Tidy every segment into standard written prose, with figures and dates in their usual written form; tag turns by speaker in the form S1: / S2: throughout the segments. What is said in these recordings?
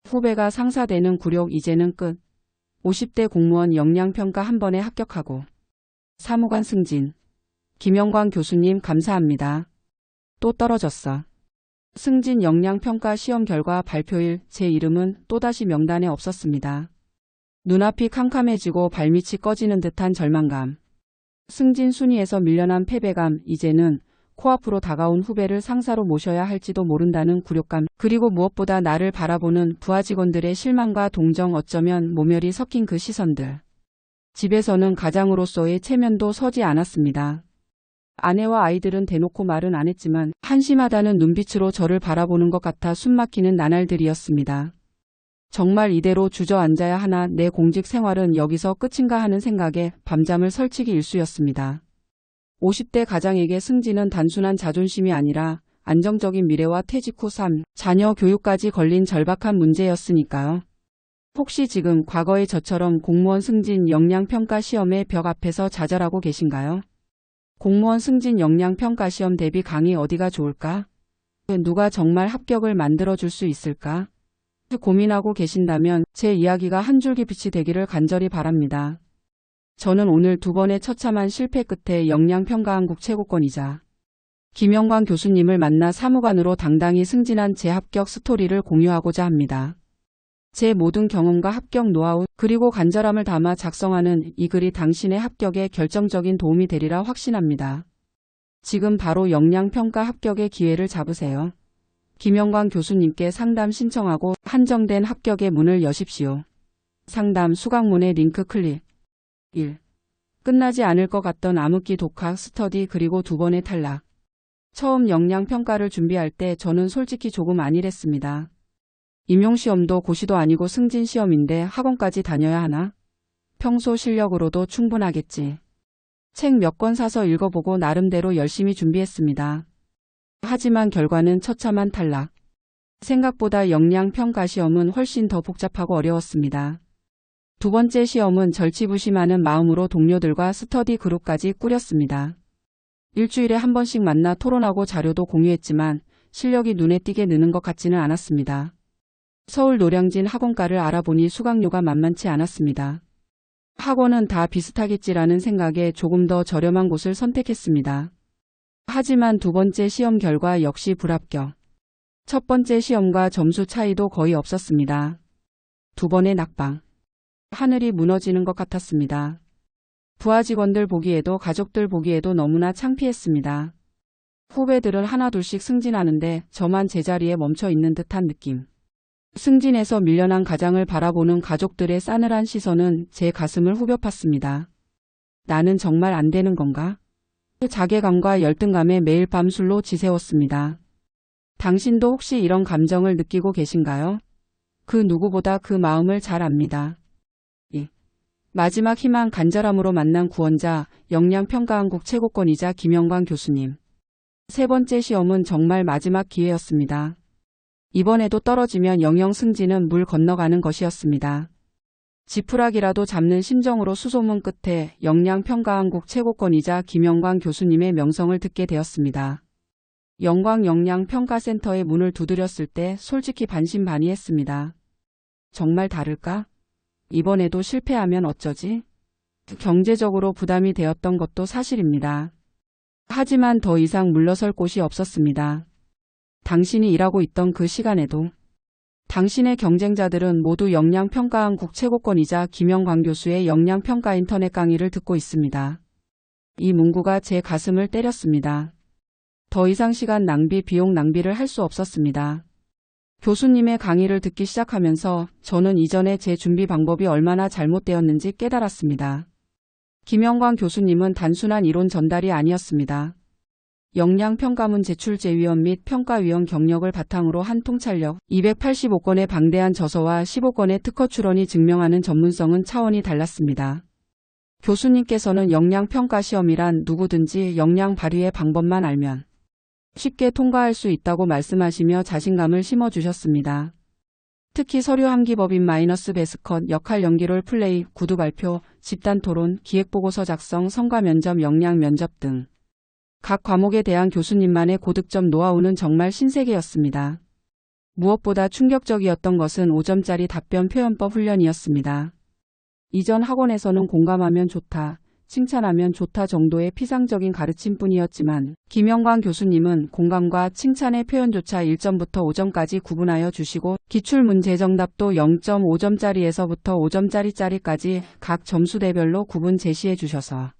S1: 후배가 상사 되는 굴욕 이제는 끝. 50대 공무원 역량평가 한 번에 합격하고 사무관 승진. 김영광 교수님 감사합니다. 또 떨어졌어. 승진 역량평가 시험 결과 발표일 제 이름은 또다시 명단에 없었습니다. 눈앞이 캄캄해지고 발밑이 꺼지는 듯한 절망감. 승진 순위에서 밀려난 패배감, 이제는 코앞으로 다가온 후배를 상사로 모셔야 할지도 모른다는 굴욕감, 그리고 무엇보다 나를 바라보는 부하 직원들의 실망과 동정, 어쩌면 모멸이 섞인 그 시선들. 집에서는 가장으로서의 체면도 서지 않았습니다. 아내와 아이들은 대놓고 말은 안 했지만 한심하다는 눈빛으로 저를 바라보는 것 같아 숨막히는 나날들이었습니다. 정말 이대로 주저앉아야 하나, 내 공직 생활은 여기서 끝인가 하는 생각에 밤잠을 설치기 일쑤였습니다. 50대 가장에게 승진은 단순한 자존심이 아니라 안정적인 미래와 퇴직 후 삶, 자녀 교육까지 걸린 절박한 문제였으니까요. 혹시 지금 과거의 저처럼 공무원 승진 역량평가 시험의 벽 앞에서 좌절하고 계신가요? 공무원 승진 역량평가 시험 대비 강의 어디가 좋을까? 누가 정말 합격을 만들어줄 수 있을까? 고민하고 계신다면 제 이야기가 한 줄기 빛이 되기를 간절히 바랍니다. 저는 오늘 두 번의 처참한 실패 끝에 역량평가한국 최고권이자 김영광 교수님을 만나 사무관으로 당당히 승진한 제 합격 스토리를 공유하고자 합니다. 제 모든 경험과 합격 노하우, 그리고 간절함을 담아 작성하는 이 글이 당신의 합격에 결정적인 도움이 되리라 확신합니다. 지금 바로 역량평가 합격의 기회를 잡으세요. 김영광 교수님께 상담 신청하고 한정된 합격의 문을 여십시오. 상담 수강문의 링크 클릭. 1. 끝나지 않을 것 같던 암흑기 독학 스터디, 그리고 두 번의 탈락. 처음 역량평가를 준비할 때 저는 솔직히 조금 안일했습니다. 임용시험도 고시도 아니고 승진시험인데 학원까지 다녀야 하나? 평소 실력으로도 충분하겠지. 책 몇 권 사서 읽어보고 나름대로 열심히 준비했습니다. 하지만 결과는 처참한 탈락. 생각보다 역량평가 시험은 훨씬 더 복잡하고 어려웠습니다. 두 번째 시험은 절치부심하는 마음으로 동료들과 스터디 그룹까지 꾸렸습니다. 일주일에 한 번씩 만나 토론하고 자료도 공유했지만 실력이 눈에 띄게 느는 것 같지는 않았습니다. 서울 노량진 학원가를 알아보니 수강료가 만만치 않았습니다. 학원은 다 비슷하겠지라는 생각에 조금 더 저렴한 곳을 선택했습니다. 하지만 두 번째 시험 결과 역시 불합격. 첫 번째 시험과 점수 차이도 거의 없었습니다. 두 번의 낙방. 하늘이 무너지는 것 같았습니다. 부하 직원들 보기에도 가족들 보기에도 너무나 창피했습니다. 후배들은 하나둘씩 승진하는데 저만 제자리에 멈춰 있는 듯한 느낌. 승진에서 밀려난 가장을 바라보는 가족들의 싸늘한 시선은 제 가슴을 후벼 팠습니다. 나는 정말 안 되는 건가? 자괴감과 열등감에 매일 밤 술로 지새웠습니다. 당신도 혹시 이런 감정을 느끼고 계신가요? 그 누구보다 그 마음을 잘 압니다. 마지막 희망, 간절함으로 만난 구원자, 역량평가한국 최고권이자 김영광 교수님. 세 번째 시험은 정말 마지막 기회였습니다. 이번에도 떨어지면 영영 승진은 물 건너가는 것이었습니다. 지푸라기라도 잡는 심정으로 수소문 끝에 역량평가한국 최고권이자 김영광 교수님의 명성을 듣게 되었습니다. 영광 역량평가센터의 문을 두드렸을 때 솔직히 반신반의했습니다. 정말 다를까? 이번에도 실패하면 어쩌지? 경제적으로 부담이 되었던 것도 사실입니다. 하지만 더 이상 물러설 곳이 없었습니다. 당신이 일하고 있던 그 시간에도 당신의 경쟁자들은 모두 역량평가한국 최고권이자 김영광 교수의 역량평가 인터넷 강의를 듣고 있습니다. 이 문구가 제 가슴을 때렸습니다. 더 이상 시간 낭비, 비용 낭비를 할 수 없었습니다. 교수님의 강의를 듣기 시작하면서 저는 이전에 제 준비 방법이 얼마나 잘못되었는지 깨달았습니다. 김영광 교수님은 단순한 이론 전달이 아니었습니다. 역량평가문 제출제위원 및 평가위원 경력을 바탕으로 한 통찰력, 285건의 방대한 저서와 15건의 특허 출원이 증명하는 전문성은 차원이 달랐습니다. 교수님께서는 역량평가 시험이란 누구든지 역량 발휘의 방법만 알면 쉽게 통과할 수 있다고 말씀하시며 자신감을 심어주셨습니다. 특히 서류 함기법인 마이너스 베스컷, 역할 연기 롤플레이, 구두 발표, 집단 토론, 기획보고서 작성, 성과 면접, 역량 면접 등 각 과목에 대한 교수님만의 고득점 노하우는 정말 신세계였습니다. 무엇보다 충격적이었던 것은 5점짜리 답변 표현법 훈련이었습니다. 이전 학원에서는 공감하면 좋다, 칭찬하면 좋다 정도의 피상적인 가르침뿐이었지만 김영광 교수님은 공감과 칭찬의 표현조차 1점부터 5점까지 구분하여 주시고 기출문제 정답도 0.5점짜리에서부터 5점짜리까지 각 점수대별로 구분 제시해 주셔서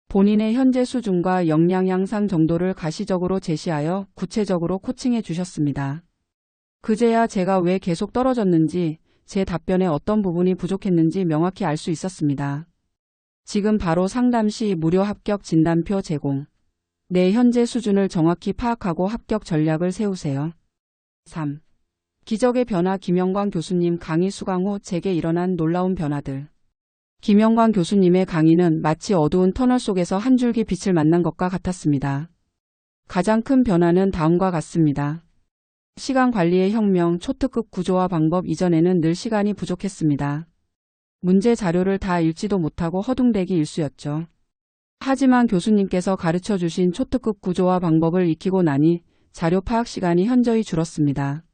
S1: 본인의 현재 수준과 역량 향상 정도를 가시적으로 제시하여 구체적으로 코칭해 주셨습니다. 그제야 제가 왜 계속 떨어졌는지, 제 답변에 어떤 부분이 부족했는지 명확히 알 수 있었습니다. 지금 바로 상담 시 무료 합격 진단표 제공. 내 현재 수준을 정확히 파악하고 합격 전략을 세우세요. 3. 기적의 변화. 김영광 교수님 강의 수강 후 제게 일어난 놀라운 변화들. 김영광 교수님의 강의는 마치 어두운 터널 속에서 한 줄기 빛을 만난 것과 같았습니다. 가장 큰 변화는 다음과 같습니다. 시간 관리의 혁명, 초특급 구조와 방법. 이전에는 늘 시간이 부족했습니다. 문제 자료를 다 읽지도 못하고 허둥대기 일수였죠. 하지만 교수님께서 가르쳐 주신 초특급 구조와 방법을 익히고 나니 자료 파악 시간이 현저히 줄었습니다.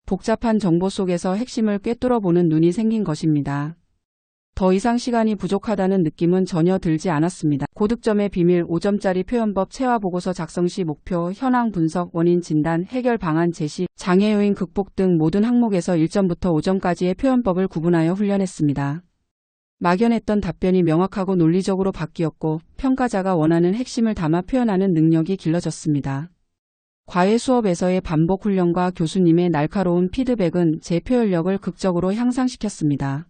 S1: 복잡한 정보 속에서 핵심을 꿰뚫어 보는 눈이 생긴 것입니다. 더 이상 시간이 부족하다는 느낌은 전혀 들지 않았습니다. 고득점의 비밀. 5점짜리 표현법 체화 보고서 작성 시 목표, 현황 분석, 원인 진단, 해결 방안 제시, 장애 요인 극복 등 모든 항목에서 1점부터 5점까지의 표현법을 구분하여 훈련했습니다. 막연했던 답변이 명확하고 논리적으로 바뀌었고 평가자가 원하는 핵심을 담아 표현하는 능력이 길러졌습니다. 과외 수업에서의 반복 훈련과 교수님의 날카로운 피드백은 제 표현력을 극적으로 향상시켰습니다.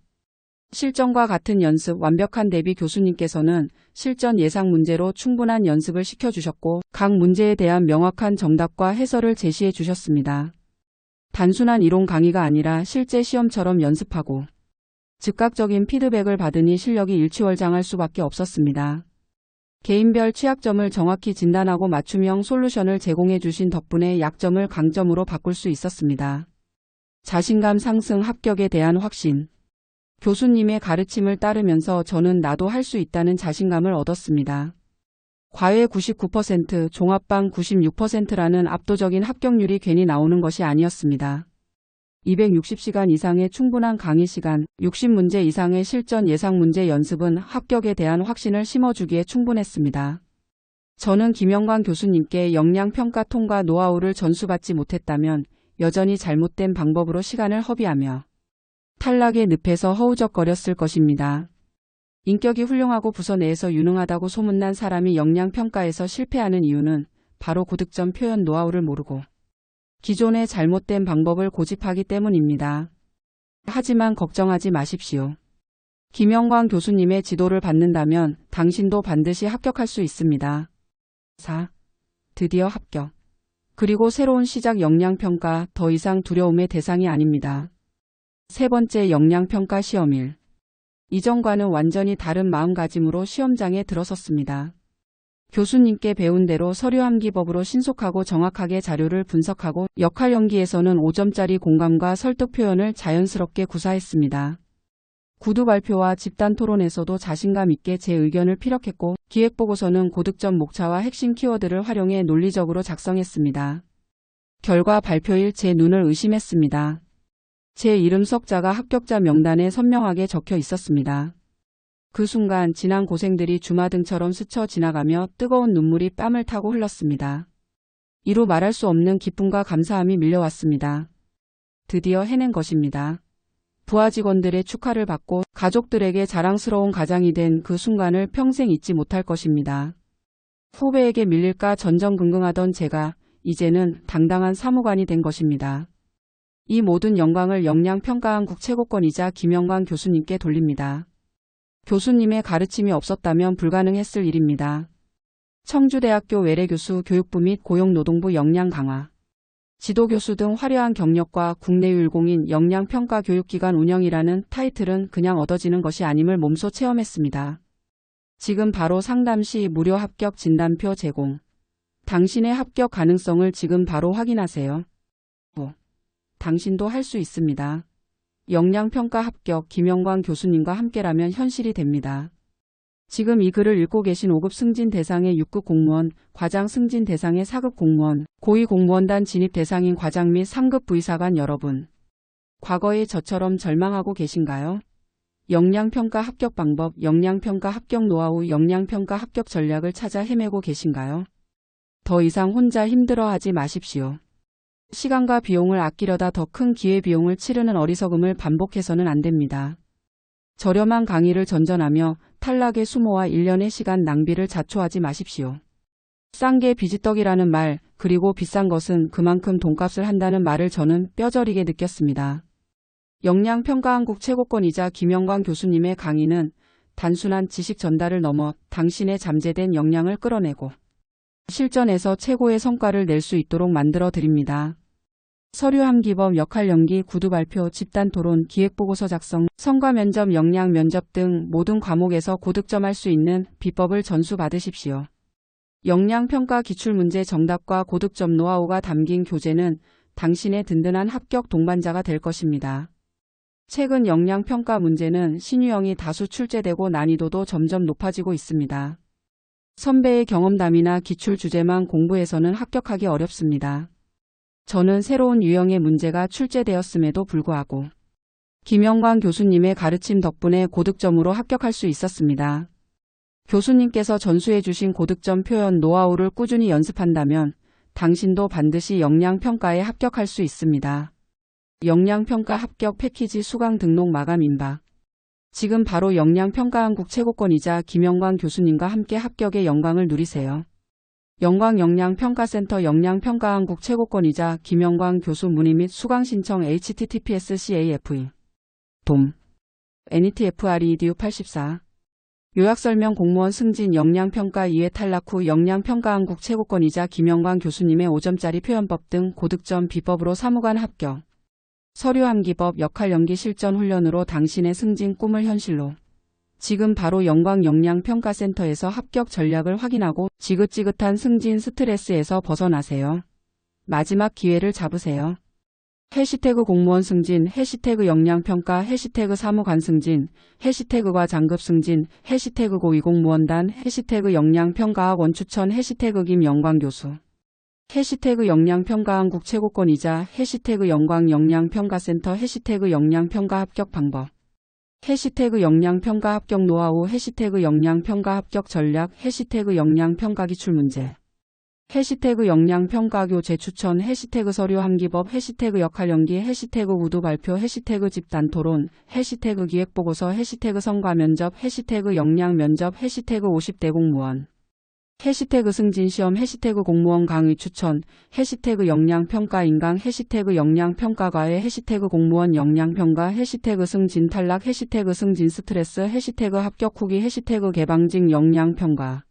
S1: 실전과 같은 연습. 완벽한 대비. 교수님께서는 실전 예상 문제로 충분한 연습을 시켜주셨고 각 문제에 대한 명확한 정답과 해설을 제시해 주셨습니다. 단순한 이론 강의가 아니라 실제 시험처럼 연습하고 즉각적인 피드백을 받으니 실력이 일취월장할 수밖에 없었습니다. 개인별 취약점을 정확히 진단하고 맞춤형 솔루션을 제공해 주신 덕분에 약점을 강점으로 바꿀 수 있었습니다. 자신감 상승. 합격에 대한 확신. 교수님의 가르침을 따르면서 저는 나도 할 수 있다는 자신감을 얻었습니다. 과외 99%, 종합반 96%라는 압도적인 합격률이 괜히 나오는 것이 아니었습니다. 260시간 이상의 충분한 강의 시간, 60문제 이상의 실전 예상 문제 연습은 합격에 대한 확신을 심어주기에 충분했습니다. 저는 김영광 교수님께 역량평가 통과 노하우를 전수받지 못했다면 여전히 잘못된 방법으로 시간을 허비하며 탈락의 늪에서 허우적거렸을 것입니다. 인격이 훌륭하고 부서 내에서 유능하다고 소문난 사람이 역량평가에서 실패하는 이유는 바로 고득점 표현 노하우를 모르고 기존의 잘못된 방법을 고집하기 때문입니다. 하지만 걱정하지 마십시오. 김영광 교수님의 지도를 받는다면 당신도 반드시 합격할 수 있습니다. 4. 드디어 합격. 그리고 새로운 시작. 역량평가. 더 이상 두려움의 대상이 아닙니다. 세 번째 역량평가 시험일. 이전과는 완전히 다른 마음가짐으로 시험장에 들어섰습니다. 교수님께 배운 대로 서류 암기법으로 신속하고 정확하게 자료를 분석하고 역할 연기에서는 5점짜리 공감과 설득 표현을 자연스럽게 구사했습니다. 구두 발표와 집단 토론에서도 자신감 있게 제 의견을 피력했고 기획보고서는 고득점 목차와 핵심 키워드를 활용해 논리적으로 작성했습니다. 결과 발표일 제 눈을 의심했습니다. 제 이름 석자가 합격자 명단에 선명하게 적혀 있었습니다. 그 순간 지난 고생들이 주마등처럼 스쳐 지나가며 뜨거운 눈물이 뺨을 타고 흘렀습니다. 이루 말할 수 없는 기쁨과 감사함이 밀려왔습니다. 드디어 해낸 것입니다. 부하 직원들의 축하를 받고 가족들에게 자랑스러운 가장이 된 그 순간을 평생 잊지 못할 것입니다. 후배에게 밀릴까 전전긍긍하던 제가 이제는 당당한 사무관이 된 것입니다. 이 모든 영광을 역량평가한국 최고권이자 김영광 교수님께 돌립니다. 교수님의 가르침이 없었다면 불가능했을 일입니다. 청주대학교 외래교수 교육부 및 고용노동부 역량 강화, 지도교수 등 화려한 경력과 국내 율공인 역량평가 교육기관 운영이라는 타이틀은 그냥 얻어지는 것이 아님을 몸소 체험했습니다. 지금 바로 상담 시 무료 합격 진단표 제공. 당신의 합격 가능성을 지금 바로 확인하세요. 당신도 할 수 있습니다. 역량평가 합격. 김영광 교수님과 함께라면 현실이 됩니다. 지금 이 글을 읽고 계신 5급 승진 대상의 6급 공무원, 과장 승진 대상의 4급 공무원, 고위 공무원단 진입 대상인 과장 및 상급 부의사관 여러분. 과거에 저처럼 절망하고 계신가요? 역량평가 합격 방법, 역량평가 합격 노하우, 역량평가 합격 전략을 찾아 헤매고 계신가요? 더 이상 혼자 힘들어하지 마십시오. 시간과 비용을 아끼려다 더 큰 기회비용을 치르는 어리석음을 반복해서는 안 됩니다. 저렴한 강의를 전전하며 탈락의 수모와 1년의 시간 낭비를 자초하지 마십시오. 싼 게 비지떡이라는 말, 그리고 비싼 것은 그만큼 돈값을 한다는 말을 저는 뼈저리게 느꼈습니다. 역량평가한국 최고권이자 김영광 교수님의 강의는 단순한 지식 전달을 넘어 당신의 잠재된 역량을 끌어내고 실전에서 최고의 성과를 낼 수 있도록 만들어 드립니다. 서류 함기법, 역할 연기, 구두 발표, 집단 토론, 기획보고서 작성, 성과 면접, 역량 면접 등 모든 과목에서 고득점할 수 있는 비법을 전수 받으십시오. 역량평가 기출문제 정답과 고득점 노하우가 담긴 교재는 당신의 든든한 합격 동반자가 될 것입니다. 최근 역량평가 문제는 신유형이 다수 출제되고 난이도도 점점 높아지고 있습니다. 선배의 경험담이나 기출 주제만 공부해서는 합격하기 어렵습니다. 저는 새로운 유형의 문제가 출제되었음에도 불구하고 김영광 교수님의 가르침 덕분에 고득점으로 합격할 수 있었습니다. 교수님께서 전수해 주신 고득점 표현 노하우를 꾸준히 연습한다면 당신도 반드시 역량평가에 합격할 수 있습니다. 역량평가 합격 패키지 수강 등록 마감 임박. 지금 바로 역량평가한국 최고권이자 김영광 교수님과 함께 합격의 영광을 누리세요. 영광 역량평가센터 역량평가한국 최고권이자 김영광 교수 문의 및 수강 신청 https://caf 돔 netfredu84 요약설명 공무원 승진 역량평가 2회 탈락 후 역량평가한국 최고권이자 김영광 교수님의 5점짜리 표현법 등 고득점 비법으로 사무관 합격. 서류 암기법, 역할 연기 실전 훈련으로 당신의 승진 꿈을 현실로. 지금 바로 영광 역량평가센터에서 합격 전략을 확인하고 지긋지긋한 승진 스트레스에서 벗어나세요. 마지막 기회를 잡으세요. 해시태그 공무원 승진, 해시태그 역량평가, 해시태그 사무관 승진, 해시태그 과장급 승진, 해시태그 고위공무원단, 해시태그 역량평가학 원추천, 해시태그 김영광 교수. 해시태그 역량평가한국 최고권이자 해시태그 영광 역량평가센터 해시태그 역량평가 합격 방법 해시태그 역량평가 합격 노하우 해시태그 역량평가 합격 전략 해시태그 역량평가 기출문제 해시태그 역량평가 교재 추천 해시태그 서류 함기법 해시태그 역할 연기 해시태그 구두 발표 해시태그 집단 토론 해시태그 기획보고서 해시태그 성과 면접 해시태그 역량 면접 해시태그 50대 공무원 해시태그 승진시험 해시태그 공무원 강의 추천 해시태그 역량평가 인강 해시태그 역량평가과외 해시태그 공무원 역량평가 해시태그 승진 탈락 해시태그 승진 스트레스 해시태그 합격 후기 해시태그 개방직 역량평가